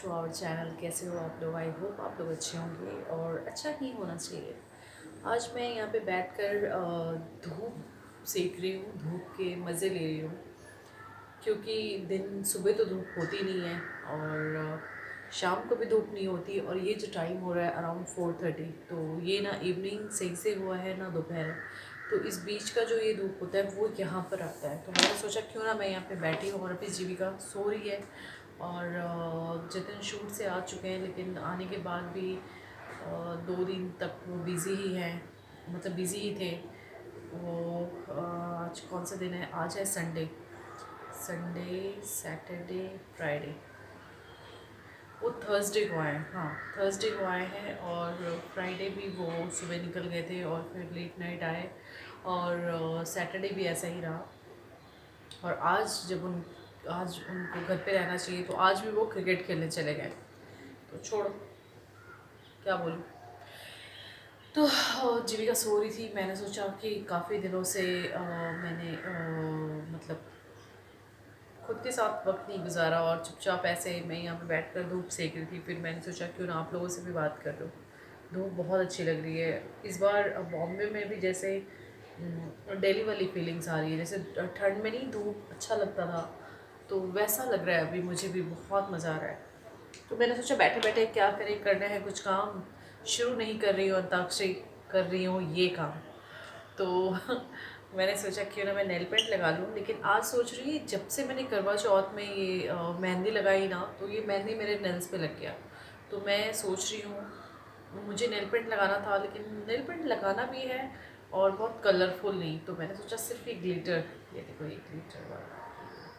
To our channel. कैसे हो आप लोग? आई होप आप लोग अच्छे होंगे और अच्छा ही होना चाहिए। आज मैं यहाँ पे बैठकर धूप सेक रही हूँ, धूप के मज़े ले रही हूँ, क्योंकि दिन सुबह तो धूप होती नहीं है और शाम को भी धूप नहीं होती। और ये जो टाइम हो रहा है अराउंड 4:30, तो ये ना इवनिंग सही से हुआ है ना दोपहर है, तो इस बीच का जो ये धूप होता है वो यहाँ पर आता है। तो मैंने सोचा क्यों ना मैं यहाँ पे बैठी हूँ और अभी जीविका सो रही है और जतिन शूट से आ चुके हैं, लेकिन आने के बाद भी 2 दिन तक वो बिज़ी ही हैं, मतलब बिज़ी ही थे वो। आज कौन सा दिन है? आज है संडे, सैटरडे, फ्राइडे। वो थर्सडे को आए हैं, हाँ थर्सडे को आए हैं और फ्राइडे भी वो सुबह निकल गए थे और फिर लेट नाइट आए और सैटरडे भी ऐसा ही रहा। और आज उनको घर पे रहना चाहिए, तो आज भी वो क्रिकेट खेलने चले गए। तो छोड़ो, क्या बोलूँ। तो जीविका सो रही थी, मैंने सोचा कि काफ़ी दिनों से मैंने मतलब खुद के साथ वक्त नहीं गुजारा और चुपचाप ऐसे मैं यहाँ पे बैठकर धूप सेक रही थी। फिर मैंने सोचा क्यों ना आप लोगों से भी बात कर लूँ। धूप बहुत अच्छी लग रही है इस बार। बॉम्बे में भी जैसे दिल्ली वाली फीलिंग्स आ रही है, जैसे ठंड में नहीं धूप अच्छा लगता था, तो वैसा लग रहा है अभी। मुझे भी बहुत मज़ा आ रहा है। तो मैंने सोचा बैठे बैठे क्या करें, करना है कुछ काम। शुरू नहीं कर रही हूँ अंताक्षरी, कर रही हूँ ये काम। तो मैंने सोचा क्यों ना मैं नेल पेंट लगा लूँ। लेकिन आज सोच रही हूँ, जब से मैंने करवा चौथ में ये मेहंदी लगाई ना, तो ये मेहंदी मेरे नेल्स पे लग गया। तो मैं सोच रही हूँ मुझे नेल पेंट लगाना था, लेकिन नेल पेंट लगाना भी है और बहुत कलरफुल नहीं। तो मैंने सोचा सिर्फ ये ग्लिटर, ये देखो ये ग्लिटर वाला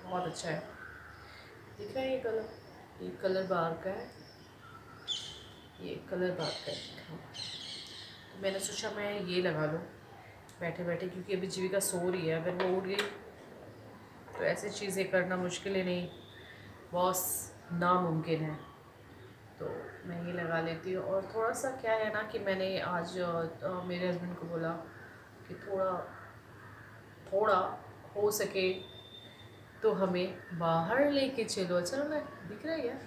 बहुत अच्छा है, दिख रहा है ये कलर बार का है, ये कलर बार का है। तो मैंने सोचा मैं ये लगा लूँ बैठे बैठे, क्योंकि अभी जीविका सो रही है। अगर वो उठ गई तो ऐसी चीज़ें करना मुश्किल ही नहीं, बॉस नामुमकिन है। तो मैं ये लगा लेती हूँ। और थोड़ा सा क्या है ना कि मैंने आज मेरे हस्बैंड को बोला कि थोड़ा हो सके तो हमें बाहर लेके चलो। चलो ना, दिख रहा है यार,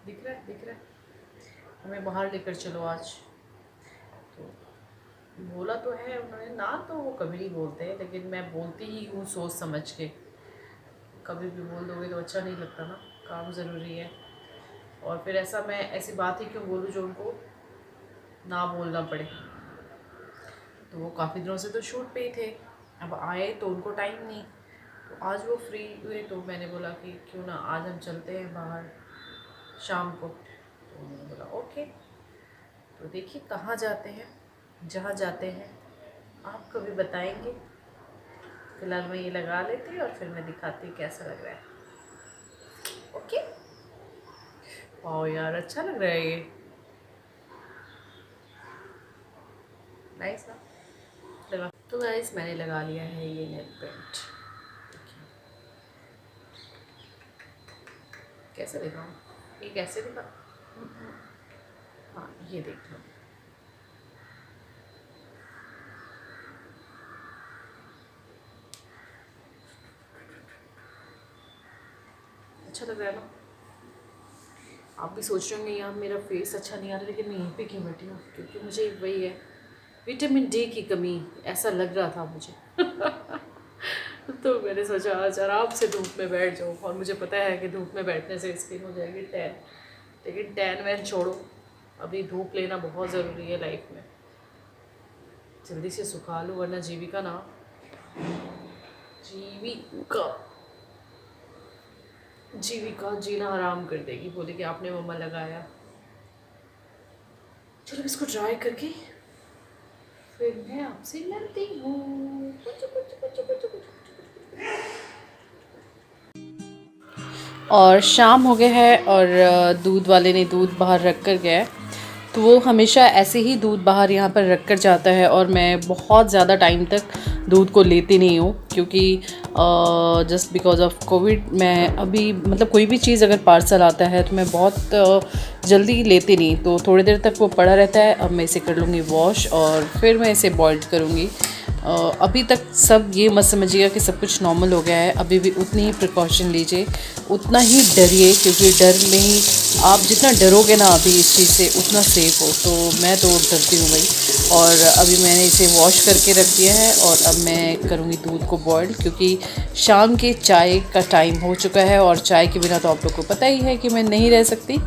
दिख रहा है, हमें बाहर लेकर चलो आज। तो बोला तो है उन्होंने, ना तो वो कभी नहीं बोलते, लेकिन मैं बोलती ही हूँ सोच समझ के। कभी भी बोल दोगे तो अच्छा नहीं लगता ना, काम ज़रूरी है। और फिर ऐसी बात ही क्यों बोलूँ जो उनको ना बोलना पड़े। तो वो काफ़ी दिनों से तो शूट पे ही थे, अब आए तो उनको टाइम नहीं। तो आज वो फ्री हुए, तो मैंने बोला कि क्यों ना आज हम चलते हैं बाहर शाम को। तो उन्होंने बोला ओके। तो देखिए कहाँ जाते हैं, जहाँ जाते हैं आपको भी बताएंगे। फिलहाल मैं ये लगा लेती और फिर मैं दिखाती कैसा लग रहा है। ओके। वाह यार, अच्छा लग रहा है ये, नाइस ना लगा। तो गाइस मैंने लगा लिया है ये नेल पेंट। कैसे दिखाऊँ, ये कैसे दिखा, हाँ ये देख लो। अच्छा लग रहा है ना? आप भी सोच रहे होंगे यार मेरा फेस अच्छा नहीं आ रहा, लेकिन मैं यहीं पे क्यों बैठी हूँ, क्योंकि मुझे वही है, विटामिन डी की कमी, ऐसा लग रहा था मुझे। तो मैंने सोचा आज आराम से धूप में बैठ जाऊँ। और मुझे पता है कि धूप में बैठने से स्किन हो जाएगी टैन, लेकिन टैन वैन छोड़ो, अभी धूप लेना बहुत ज़रूरी है लाइफ में। जल्दी से सुखा लो वरना जीविका जीना हराम कर देगी, बोले कि आपने मम्मा लगाया। चलो इसको ट्राई करके फिर मैं आपसे मिलती हूँ। और शाम हो गया है और दूध वाले ने दूध बाहर रख कर गया है। तो वो हमेशा ऐसे ही दूध बाहर यहाँ पर रख कर जाता है और मैं बहुत ज़्यादा टाइम तक दूध को लेती नहीं हूँ, क्योंकि जस्ट बिकॉज ऑफ कोविड मैं अभी मतलब कोई भी चीज़ अगर पार्सल आता है तो मैं बहुत जल्दी लेती नहीं। तो थोड़ी देर तक वो पड़ा रहता है। अब मैं इसे कर लूँगी वॉश और फिर मैं इसे बॉइल्ड करूँगी। अभी तक सब ये मत समझिएगा कि सब कुछ नॉर्मल हो गया है, अभी भी उतनी ही प्रिकॉशन लीजिए, उतना ही डरिए, क्योंकि डर में ही आप जितना डरोगे ना अभी इस चीज़ से उतना सेफ़ हो। तो मैं तो डरती हूँ भाई। और अभी मैंने इसे वॉश करके रख दिया है और अब मैं करूँगी दूध को बॉयल, क्योंकि शाम के चाय का टाइम हो चुका है और चाय के बिना तो आप लोग को पता ही है कि मैं नहीं रह सकती।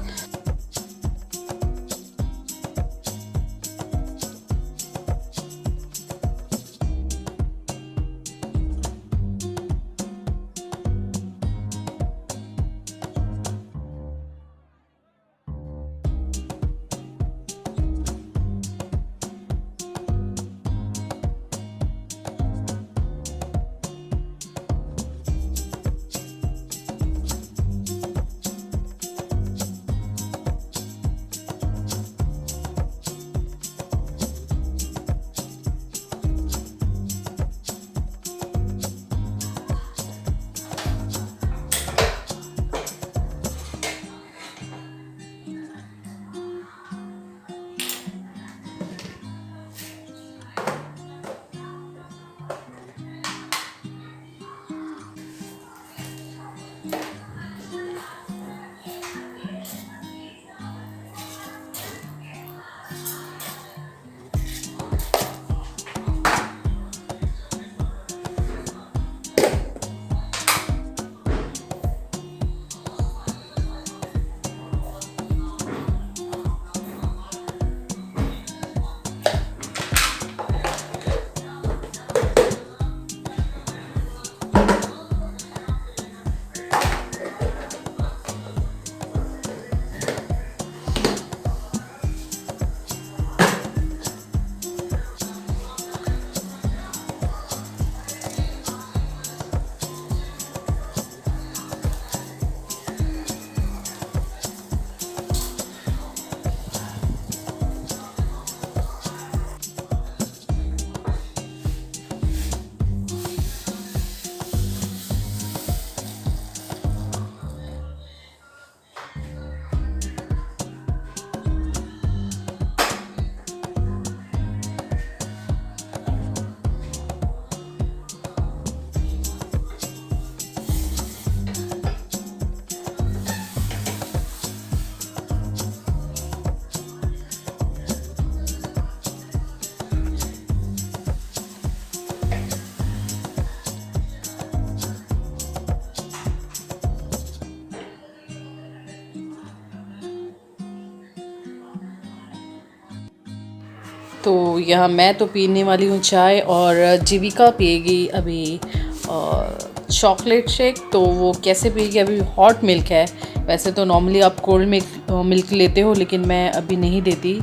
तो यहाँ मैं तो पीने वाली हूँ चाय और जीविका पिएगी अभी चॉकलेट शेक। तो वो कैसे पिएगी, अभी हॉट मिल्क है। वैसे तो नॉर्मली आप कोल्ड मिल्क लेते हो, लेकिन मैं अभी नहीं देती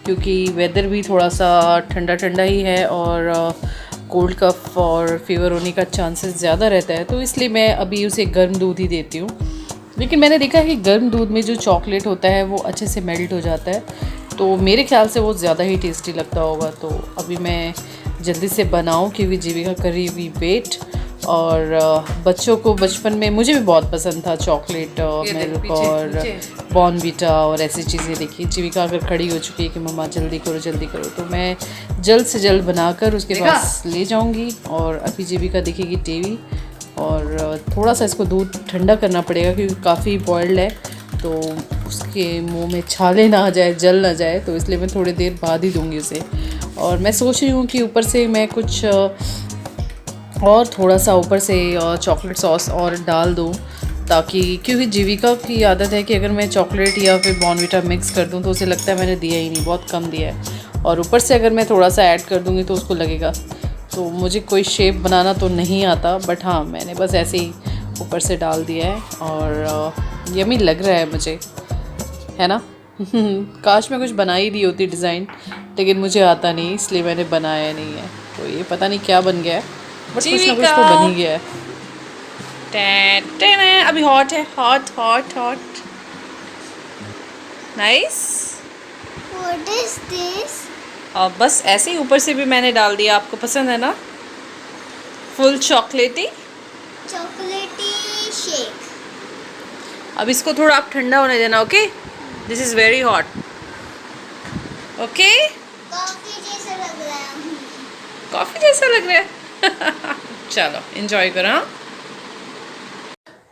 क्योंकि वेदर भी थोड़ा सा ठंडा ठंडा ही है और कोल्ड कफ और फीवर होने का चांसेस ज़्यादा रहता है, तो इसलिए मैं अभी उसे गर्म दूध ही देती हूँ। लेकिन मैंने देखा है कि गर्म दूध में जो चॉकलेट होता है वो अच्छे से मेल्ट हो जाता है, तो मेरे ख्याल से वो ज़्यादा ही टेस्टी लगता होगा। तो अभी मैं जल्दी से बनाऊँ क्योंकि जीविका कर रही हुई वेट। और बच्चों को बचपन में मुझे भी बहुत पसंद था चॉकलेट मिल्क और बॉर्नवीटा और ऐसी चीज़ें। देखिए जीविका अगर खड़ी हो चुकी है कि मम्मा जल्दी करो, तो मैं जल्द से जल्द बनाकर उसके पास ले जाऊंगी। और अभी जीविका देखेगी टीवी और थोड़ा सा इसको दूध ठंडा करना पड़ेगा क्योंकि काफ़ी बॉयल्ड है, तो उसके मुंह में छाले ना आ जाए, जल ना जाए, तो इसलिए मैं थोड़ी देर बाद ही दूंगी उसे। और मैं सोच रही हूँ कि ऊपर से मैं कुछ और थोड़ा सा ऊपर से चॉकलेट सॉस और डाल दूँ, ताकि क्योंकि जीविका की आदत है कि अगर मैं चॉकलेट या फिर बॉर्नवीटा मिक्स कर दूँ तो उसे लगता है मैंने दिया ही नहीं, बहुत कम दिया है। और ऊपर से अगर मैं थोड़ा सा ऐड कर दूँगी तो उसको लगेगा। तो मुझे कोई शेप बनाना तो नहीं आता, बट हाँ मैंने बस ऐसे ही ऊपर से डाल दिया है और यम्मी लग रहा है मुझे, है ना। काश मैं कुछ बना ही दी होती डिज़ाइन, लेकिन मुझे आता नहीं इसलिए मैंने बनाया नहीं है। तो ये पता नहीं क्या बन गया है, बट कुछ ना कुछ तो बन ही गया है। अभी हॉट है, hot hot hot, nice. What is this? और बस ऐसे ही ऊपर से भी मैंने डाल दिया। आपको पसंद है ना, फुल चॉकलेटी शेक। अब इसको थोड़ा आप ठंडा होने देना, okay. This is very hot, okay. Coffee जैसा लग रहा है। कॉफ़ी जैसा लग रहा है। चलो एंजॉय करो। हाँ?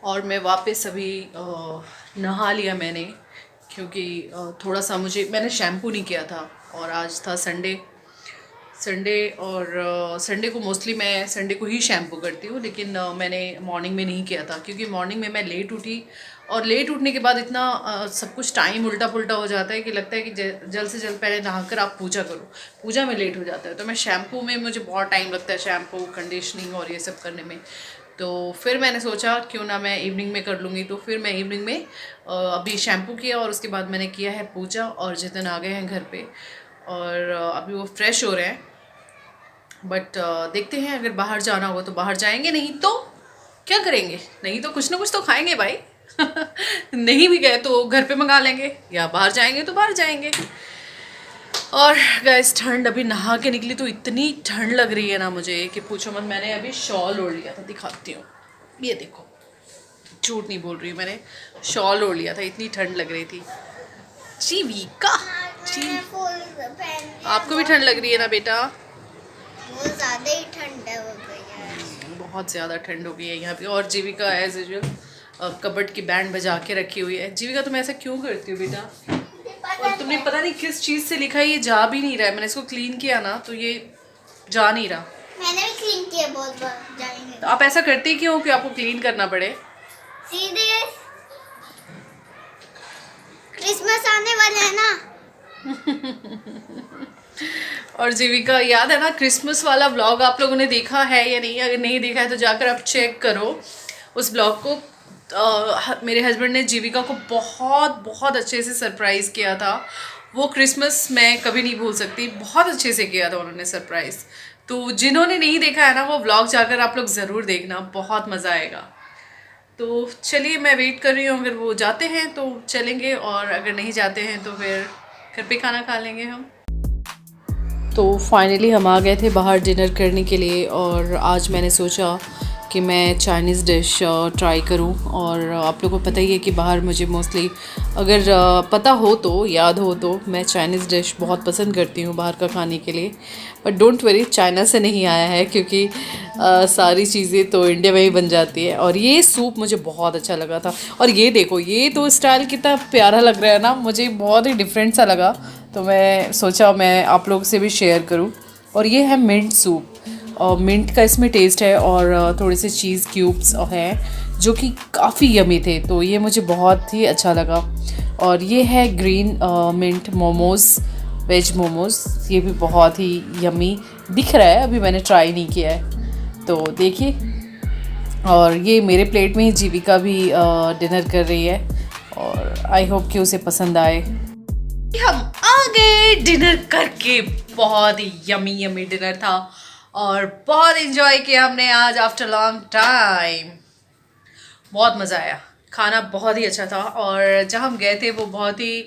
और मैं वापस अभी नहा लिया मैंने, क्योंकि थोड़ा सा मैंने शैम्पू नहीं किया था और आज था संडे। और संडे को मोस्टली मैं संडे को ही शैम्पू करती हूँ, लेकिन मैंने मॉर्निंग में नहीं किया था क्योंकि मॉर्निंग में मैं लेट उठी और लेट उठने के बाद इतना सब कुछ टाइम उल्टा पुल्टा हो जाता है कि लगता है कि जल्द से जल्द पहले नहाकर आप पूजा करो, पूजा में लेट हो जाता है। तो मैं शैम्पू में मुझे बहुत टाइम लगता है, शैम्पू कंडीशनिंग और ये सब करने में। तो फिर मैंने सोचा क्यों ना मैं इवनिंग में कर लूँगी। तो फिर मैं इवनिंग में अभी शैम्पू किया और उसके बाद मैंने किया है पूजा, और जितन आ गए हैं घर पे और अभी वो फ्रेश हो रहे हैं। बट देखते हैं, अगर बाहर जाना होगा तो बाहर जाएंगे, नहीं तो क्या करेंगे, नहीं तो कुछ ना कुछ तो खाएंगे भाई। नहीं भी गए तो घर पे मंगा लेंगे, या बाहर जाएंगे तो बाहर जाएंगे। और गाइस ठंड, अभी नहा के निकली तो इतनी ठंड लग रही है ना मुझे कि पूछो मत। मैंने अभी शॉल ओढ़ लिया था, दिखाती हूँ, ये देखो, झूठ नहीं बोल रही हूँ, मैंने शॉल ओढ़ लिया था, इतनी ठंड लग रही थी। जीविका जी, आपको भी ठंड लग रही है ना बेटा? बहुत ज़्यादा ही ठंड हो गई है। बहुत ज़्यादा ठंड हो गई है यहाँ पे। और जीविका एज यूजुअल कबर्ड की बैंड बजा के रखी हुई है। जीविका तुम ऐसा क्यों करती हो बेटा? और तुमने पता नहीं किस चीज़ से लिखा है, ये जा भी नहीं रहा है। मैंने इसको क्लीन किया ना तो ये जा नहीं रहा। मैंने भी क्लीन किया बहुत बार, जाएंगे। तो आप ऐसा करते क्यों कि आपको क्लीन करना पड़े? सीधे क्रिसमस आने वाला है ना। और जीविका, याद है ना क्रिसमस वाला व्लॉग आप लोगों ने देखा है या नहीं? अगर नहीं देखा है तो जाकर आप चेक करो उस व्लॉग को। मेरे हस्बैंड ने जीविका को बहुत बहुत अच्छे से सरप्राइज़ किया था। वो क्रिसमस मैं कभी नहीं भूल सकती, बहुत अच्छे से किया था उन्होंने सरप्राइज़। तो जिन्होंने नहीं देखा है ना वो व्लॉग जाकर आप लोग ज़रूर देखना, बहुत मज़ा आएगा। तो चलिए मैं वेट कर रही हूँ, अगर वो जाते हैं तो चलेंगे, और अगर नहीं जाते हैं तो फिर घर पे खाना खा लेंगे हम। तो फाइनली हम आ गए थे बाहर डिनर करने के लिए, और आज मैंने सोचा कि मैं चाइनीज़ डिश ट्राई करूं। और आप लोगों को पता ही है कि बाहर मुझे मोस्टली, अगर पता हो तो, याद हो तो, मैं चाइनीज़ डिश बहुत पसंद करती हूं बाहर का खाने के लिए। बट डोंट वरी, चाइना से नहीं आया है, क्योंकि सारी चीज़ें तो इंडिया में ही बन जाती है। और ये सूप मुझे बहुत अच्छा लगा था। और ये देखो, ये तो स्टाइल कितना प्यारा लग रहा है ना, मुझे बहुत ही डिफरेंट सा लगा। तो मैं सोचा मैं आप लोग से भी शेयर करूं। और ये है मिंट सूप, और मिंट का इसमें टेस्ट है, और थोड़े से चीज़ क्यूब्स हैं जो कि काफ़ी यमी थे, तो ये मुझे बहुत ही अच्छा लगा। और ये है green mint momos, veg momos, ये भी बहुत ही यमी दिख रहा है, अभी मैंने ट्राई नहीं किया है, तो देखिए। और ये मेरे प्लेट में ही जीविका भी डिनर कर रही है, और आई होप कि उसे पसंद आए। हम आ गए डिनर करके, बहुत ही यमी यमी डिनर था और बहुत इंजॉय किया हमने आज आफ्टर लॉन्ग टाइम। बहुत मज़ा आया, खाना बहुत ही अच्छा था। और जहाँ हम गए थे वो बहुत ही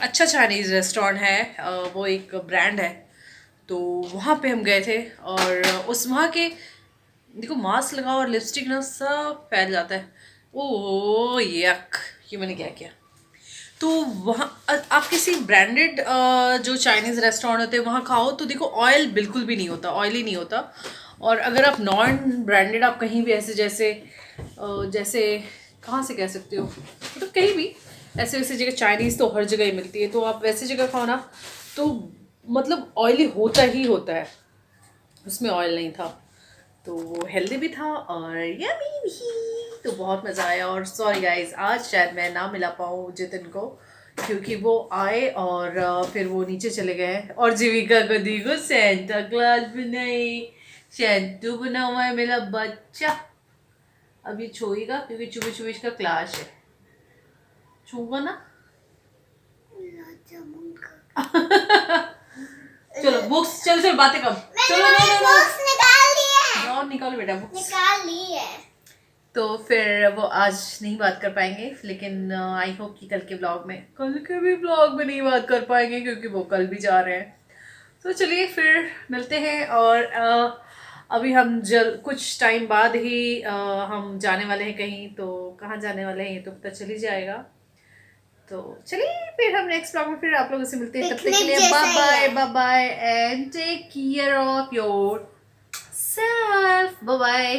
अच्छा चाइनीज़ रेस्टोरेंट है, वो एक ब्रांड है, तो वहाँ पे हम गए थे। और उस वहाँ के, देखो मास्क लगाओ और लिपस्टिक ना सब फैल जाता है। ओह यक, ये मैंने क्या किया। तो वहाँ आप किसी ब्रांडेड जो चाइनीज़ रेस्टोरेंट होते हैं वहाँ खाओ तो देखो ऑयल बिल्कुल भी नहीं होता, ऑयली नहीं होता। और अगर आप नॉन ब्रांडेड, आप कहीं भी ऐसे जैसे कहाँ से कह सकते हो, मतलब कहीं भी ऐसे वैसे जगह, चाइनीज़ तो हर जगह ही मिलती है, तो आप वैसे जगह खाओ ना तो मतलब ऑयली होता ही होता है, उसमें ऑयल नहीं था। तो वो हेल्दी भी था और यमी भी, तो बहुत मज़ा आया। और सॉरी गाइस, आज शायद मैं ना मिला पाऊँ जितिन को, क्योंकि वो आए और फिर वो नीचे चले गए। और जीविका को देखो सेंटा क्लॉज बनाई, सेंटू बना हुआ है मेरा बच्चा। अभी छोएगा क्योंकि चुबी चुबी का क्लास है, छूगा ना। चलो बुक्स, चलो बातें कम, चलो बुक्स निकाल ली है। और निकालो बेटा बुक्स। निकाल ली है। तो फिर वो आज नहीं बात कर पाएंगे, लेकिन आई होप कि कल के ब्लॉग में नहीं बात कर पाएंगे, क्योंकि वो कल भी जा रहे हैं। तो चलिए फिर मिलते हैं। और अभी हम कुछ टाइम बाद ही हम जाने वाले हैं कहीं, तो कहाँ जाने वाले हैं ये तो पता चल ही जाएगा। तो चलिए फिर हम नेक्स्ट ब्लॉग में फिर आप लोगों से मिलते हैं, तब तक के Picnic लिए जैसा बाय ही बाय है। Bye bye and take care of yourself, bye bye.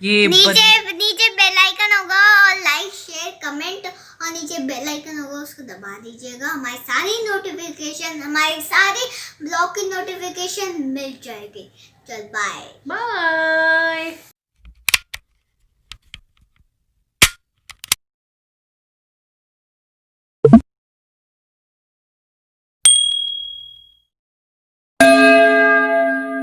ये नीचे बेल आइकन होगा और लाइक शेयर कमेंट और नीचे बेल आइकन होगा उसको दबा दीजिएगा। हमारी सारी ब्लॉग की नोटिफिकेशन मिल जाएगी। चल बाय बाय।